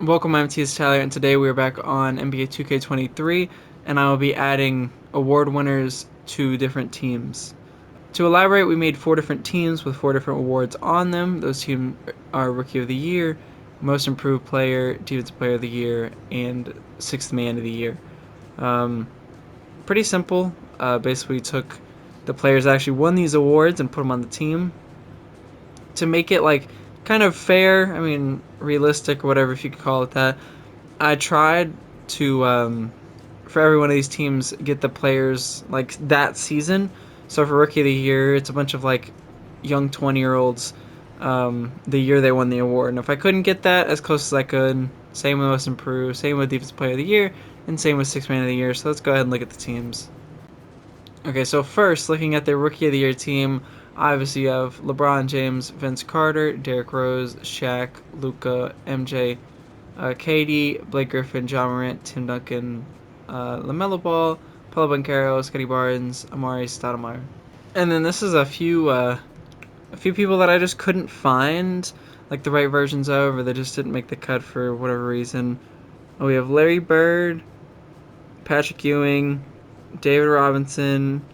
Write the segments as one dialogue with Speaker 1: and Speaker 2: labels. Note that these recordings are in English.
Speaker 1: Welcome, I'm TS Tyler, and today we are back on NBA 2K23, and I will be adding award winners to different teams. To elaborate, we made 4 different teams with 4 different awards on them. Those teams are Rookie of the Year, Most Improved Player, Defensive Player of the Year, and Sixth Man of the Year. Um, Pretty simple. Basically, took the players that actually won these awards and put them on the team to make it like kind of fair. I mean, realistic, or whatever, if you could call it that. I tried to for every one of these teams get the players like that season. So for Rookie of the Year, it's a bunch of like young 20-year-olds the year they won the award. And if I couldn't get that as close as I could, same with Most Improved, same with Defensive Player of the Year, and same with Sixth Man of the Year. So let's go ahead and look at the teams. Okay, so first, looking at the Rookie of the Year team, obviously you have LeBron James, Vince Carter, Derrick Rose, Shaq, Luka, MJ, KD, Blake Griffin, John Morant, Tim Duncan, LaMelo Ball, Paolo Banchero, Scotty Barnes, Amari Stoudemire. And then this is a few people that I just couldn't find like the right versions of, or they just didn't make the cut for whatever reason. We have Larry Bird, Patrick Ewing, David Robinson,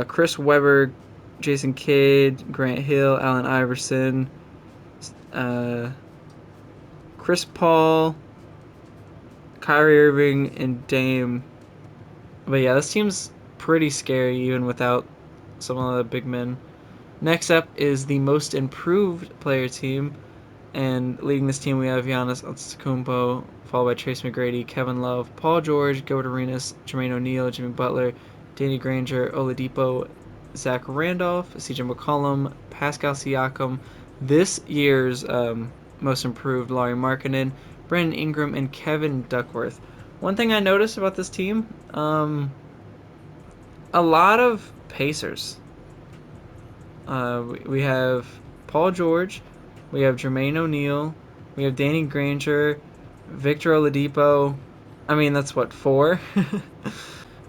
Speaker 1: Chris Webber, Jason Kidd, Grant Hill, Allen Iverson, uh, Chris Paul, Kyrie Irving, and Dame. But yeah, this team's pretty scary even without some of the big men. Next up is the most improved player team, and leading this team we have Giannis Antetokounmpo, followed by Trace McGrady, Kevin Love, Paul George, Gilbert Arenas, Jermaine O'Neal, Jimmy Butler, Danny Granger, Oladipo, Zach Randolph, CJ McCollum, Pascal Siakam. This year's most improved, Laurie Markkinen, Brandon Ingram, and Kevin Duckworth. One thing I noticed about this team, a lot of Pacers. We have Paul George, we have Jermaine O'Neal, we have Danny Granger, Victor Oladipo. I mean, that's what, four?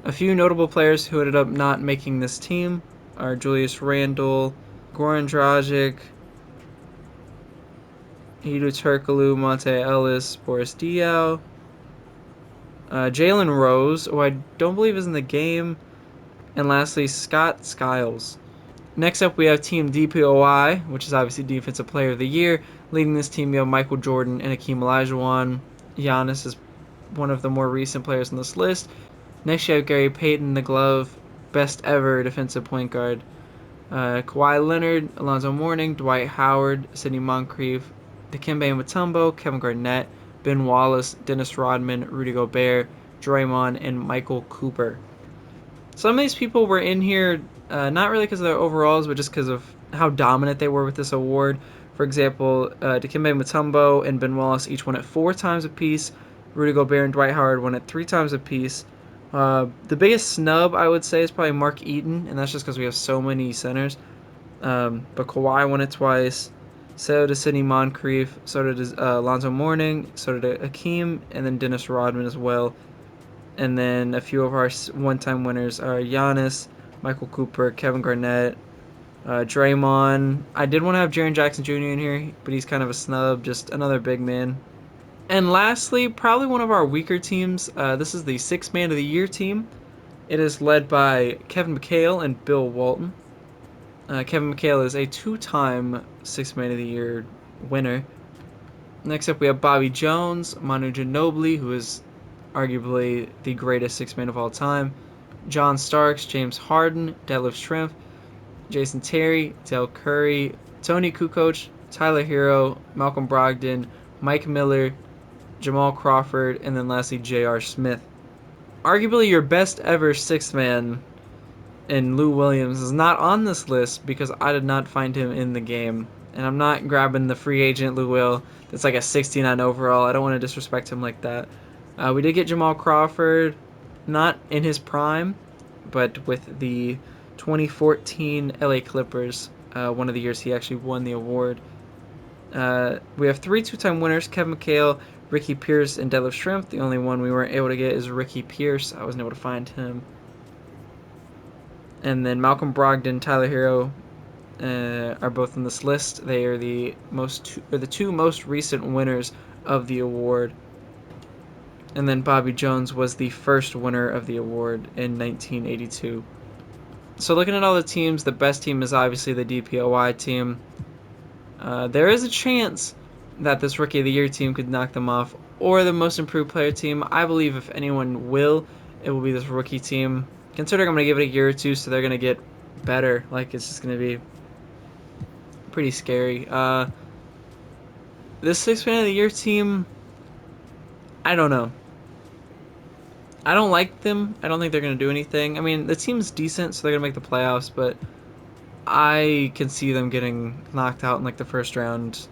Speaker 1: A few notable players who ended up not making this team are Julius Randle, Goran Dragic, Hedo Turkoglu, Monte Ellis, Boris Diaw, Jalen Rose, who I don't believe is in the game, and lastly, Scott Skiles. Next up, we have Team DPOY, which is obviously Defensive Player of the Year. Leading this team, you have Michael Jordan and Hakeem Olajuwon. Giannis is one of the more recent players on this list. Next, you have Gary Payton, the glove, best ever defensive point guard. Kawhi Leonard, Alonzo Mourning, Dwight Howard, Sidney Moncrief, Dikembe Mutombo, Kevin Garnett, Ben Wallace, Dennis Rodman, Rudy Gobert, Draymond, and Michael Cooper. Some of these people were in here not really because of their overalls, but just because of how dominant they were with this award. For example, Dikembe Mutombo and Ben Wallace each won it 4 times apiece. Rudy Gobert and Dwight Howard won it 3 times apiece. The biggest snub, I would say, is probably Mark Eaton, and that's just because we have so many centers. But Kawhi won it twice. So did Sidney Moncrief. So did Alonzo Mourning. So did Hakeem, and then Dennis Rodman as well. And then a few of our one-time winners are Giannis, Michael Cooper, Kevin Garnett, Draymond. I did want to have Jaren Jackson Jr. in here, but he's kind of a snub, just another big man. And lastly, probably one of our weaker teams. This is the Sixth Man of the Year team. It is led by Kevin McHale and Bill Walton. Kevin McHale is a 2-time Sixth Man of the Year winner. Next up, we have Bobby Jones, Manu Ginobili, who is arguably the greatest six man of all time, John Starks, James Harden, Detlef Schrempf, Jason Terry, Del Curry, Tony Kukoc, Tyler Hero, Malcolm Brogdon, Mike Miller, Jamal Crawford, and then lastly J.R. Smith. Arguably your best ever sixth man in Lou Williams is not on this list because I did not find him in the game. And I'm not grabbing the free agent Lou Will that's like a 69 overall. I don't want to disrespect him like that. We did get Jamal Crawford, not in his prime, but with the 2014 LA Clippers, one of the years he actually won the award. We have 3 two-time winners, Kevin McHale, Ricky Pierce, and Detlef Schrempf. The only one we weren't able to get is Ricky Pierce. I wasn't able to find him. And then Malcolm Brogdon, Tyler Hero are both on this list. They are the 2 most recent winners of the award. And then Bobby Jones was the first winner of the award in 1982. So looking at all the teams, the best team is obviously the DPOY team. There is a chance that this Rookie of the Year team could knock them off, or the Most Improved Player team. I believe if anyone will, it will be this rookie team. Considering I'm going to give it a year or two, so they're going to get better. Like, it's just going to be pretty scary. This Sixth Man of the Year team, I don't know. I don't like them. I don't think they're going to do anything. I mean, the team's decent, so they're going to make the playoffs, but I can see them getting knocked out in like the first round,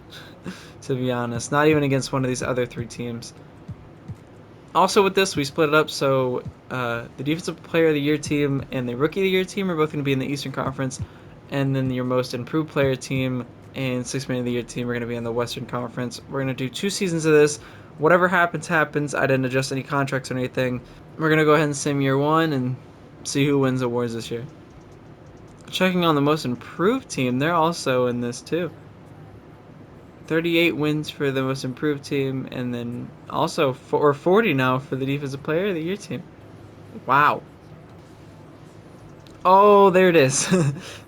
Speaker 1: to be honest. Not even against one of these other three teams. Also with this, we split it up, so the Defensive Player of the Year team and the Rookie of the Year team are both going to be in the Eastern Conference, and then your Most Improved Player team and Sixth Man of the Year team are going to be in the Western Conference. We're going to do 2 seasons of this. Whatever happens, happens. I didn't adjust any contracts or anything. We're going to go ahead and sim year 1 and see who wins awards this year. Checking on the Most Improved team, they're also in this too. 38 wins for the Most Improved team, and then also 40 now for the Defensive Player of the Year team. Wow. Oh, there it is.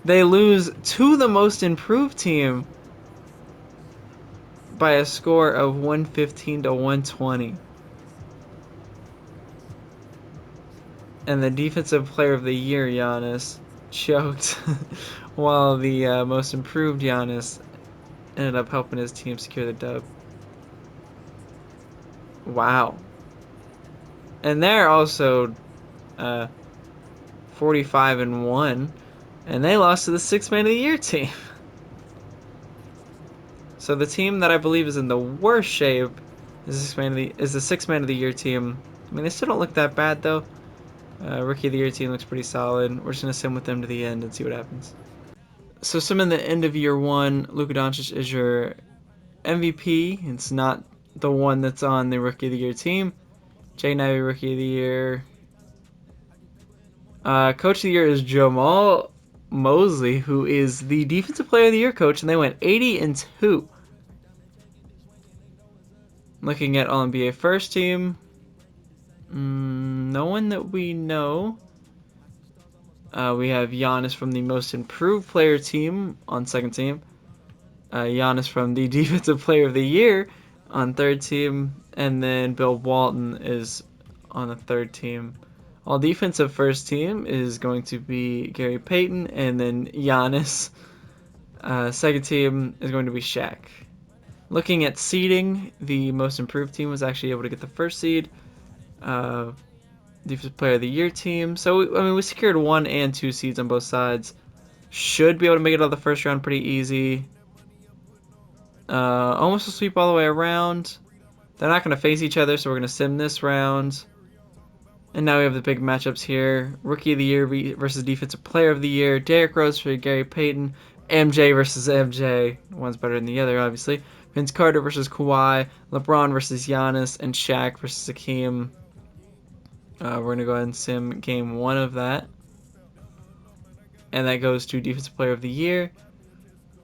Speaker 1: They lose to the Most Improved team by a score of 115 to 120. And the Defensive Player of the Year, Giannis, choked, while the Most Improved Giannis ended up helping his team secure the dub. Wow. And they're also 45-1, and they lost to the Sixth Man of the Year team. So the team that I believe is in the worst shape is the Sixth Man of the Year team. I mean, they still don't look that bad though. Rookie of the Year team looks pretty solid. We're just gonna sim with them to the end and see what happens. So sim in the end of year 1, Luka Doncic is your MVP. It's not the one that's on the Rookie of the Year team. Jay Nivey, Rookie of the Year. Coach of the Year is Jamal Mosley, who is the Defensive Player of the Year coach, and they went 80-2. Looking at All NBA first team, no one that we know. We have Giannis from the Most Improved Player team on second team. Giannis from the Defensive Player of the Year on third team, and then Bill Walton is on the third team. All defensive first team is going to be Gary Payton, and then Giannis. Second team is going to be Shaq. Looking at seeding, the Most Improved team was actually able to get the first seed. Defensive Player of the Year team. So, I mean, we secured 1 and 2 seeds on both sides. Should be able to make it out of the first round pretty easy. Almost a sweep all the way around. They're not going to face each other, so we're going to sim this round. And now we have the big matchups here. Rookie of the Year versus Defensive Player of the Year. Derrick Rose for Gary Payton. MJ versus MJ. One's better than the other, obviously. Vince Carter versus Kawhi. LeBron versus Giannis. And Shaq versus Hakeem. We're going to go ahead and sim game 1 of that. And that goes to Defensive Player of the Year.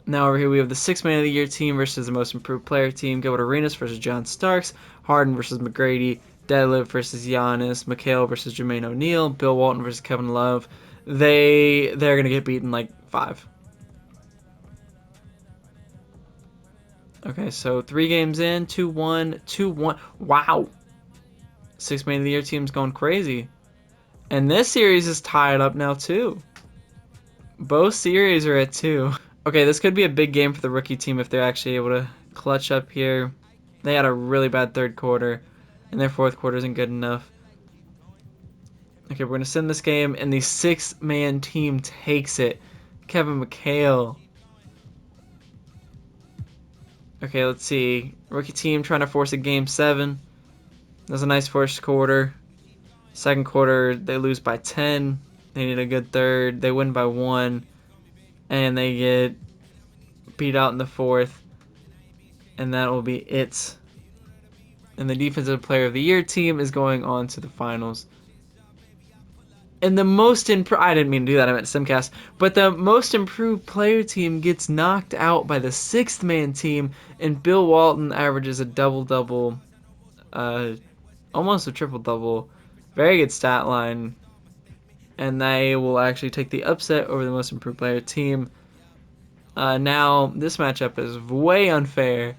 Speaker 1: Now over here we have the Sixth Man of the Year team versus the Most Improved Player team. Gilbert Arenas versus John Starks. Harden versus McGrady. Deadlift versus Giannis. McHale versus Jermaine O'Neal. Bill Walton versus Kevin Love. They're going to get beaten like 5. Okay, so 3 games in. 2-1. 2-1. Wow. Sixth Man of the Year team's going crazy. And this series is tied up now too. Both series are at 2. Okay, this could be a big game for the rookie team if they're actually able to clutch up here. They had a really bad third quarter, and their fourth quarter isn't good enough. Okay, we're going to send this game, and the 6-man team takes it. Kevin McHale. Okay, let's see. Rookie team trying to force a game 7. That's a nice first quarter. Second quarter, they lose by 10. They need a good third. They win by 1. And they get beat out in the fourth. And that will be it. And the Defensive Player of the Year team is going on to the finals. And the most improved, I didn't mean to do that, I meant Simcast, but the most improved player team gets knocked out by the sixth man team, and Bill Walton averages a double-double, almost a triple-double. Very good stat line, and they will actually take the upset over the most improved player team. Now, this matchup is way unfair,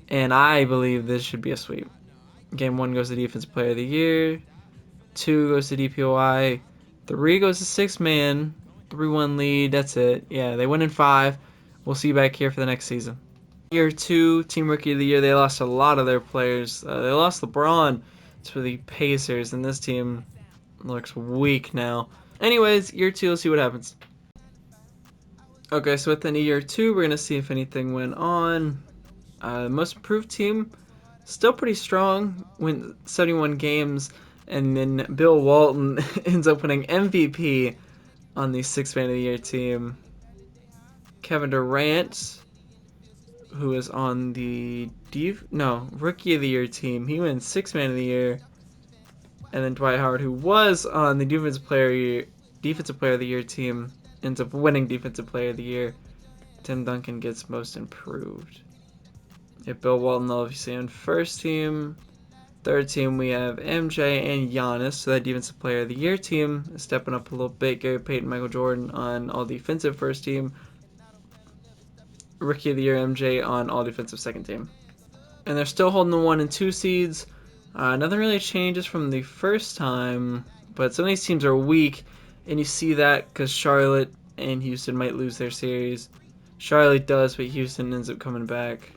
Speaker 1: and I believe this should be a sweep. Game 1 goes to Defensive Player of the Year, 2 goes to DPOI, 3 goes to 6-man, 3-1 lead, that's it. Yeah, they win in 5. We'll see you back here for the next season. Year 2, Team Rookie of the Year, they lost a lot of their players. They lost LeBron to the Pacers, and this team looks weak now. Anyways, year 2, let's see what happens. Okay, so within year 2, we're going to see if anything went on. Most improved team, still pretty strong, win 71 games, and then Bill Walton ends up winning MVP on the 6th Man of the Year team. Kevin Durant, who is on the Rookie of the Year team, he wins 6th Man of the Year. And then Dwight Howard, who was on the Defensive Player of the Year team, ends up winning Defensive Player of the Year. Tim Duncan gets Most Improved. If Bill Walton, obviously, on first team. Third team, we have MJ and Giannis. So that Defensive Player of the Year team is stepping up a little bit. Gary Payton, Michael Jordan on all defensive first team. Rookie of the Year MJ on all defensive second team. And they're still holding the 1 and 2 seeds. Nothing really changes from the first time, but some of these teams are weak, and you see that because Charlotte and Houston might lose their series. Charlotte does, but Houston ends up coming back.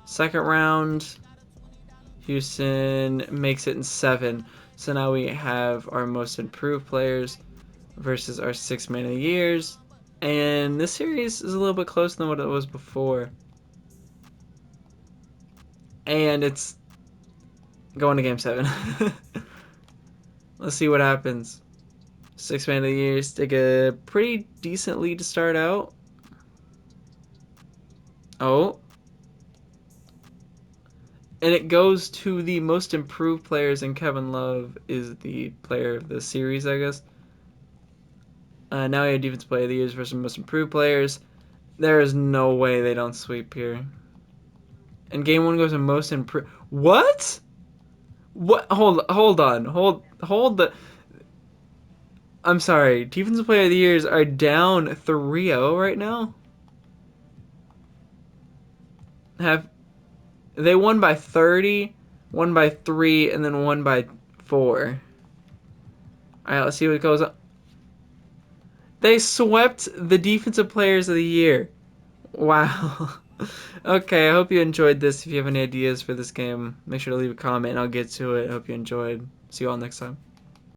Speaker 1: Second round, Houston makes it in 7. So now we have our most improved players versus our 6 Man of the Years. And this series is a little bit closer than what it was before. And it's going to Game 7. Let's see what happens. 6 Man of the Years take a pretty decent lead to start out. Oh. And it goes to the most improved players, and Kevin Love is the player of the series, I guess. Now we have Defensive Player of the Years versus most improved players. There is no way they don't sweep here. And Game 1 goes to most improved. What? What? Hold on. Hold the. I'm sorry. Defensive Player of the Years are down 3-0 right now. They won by 30, won by 3, and then won by 4. Alright, let's see what goes on. They swept the Defensive Players of the Year. Wow. Okay, I hope you enjoyed this. If you have any ideas for this game, make sure to leave a comment and I'll get to it. I hope you enjoyed. See you all next time.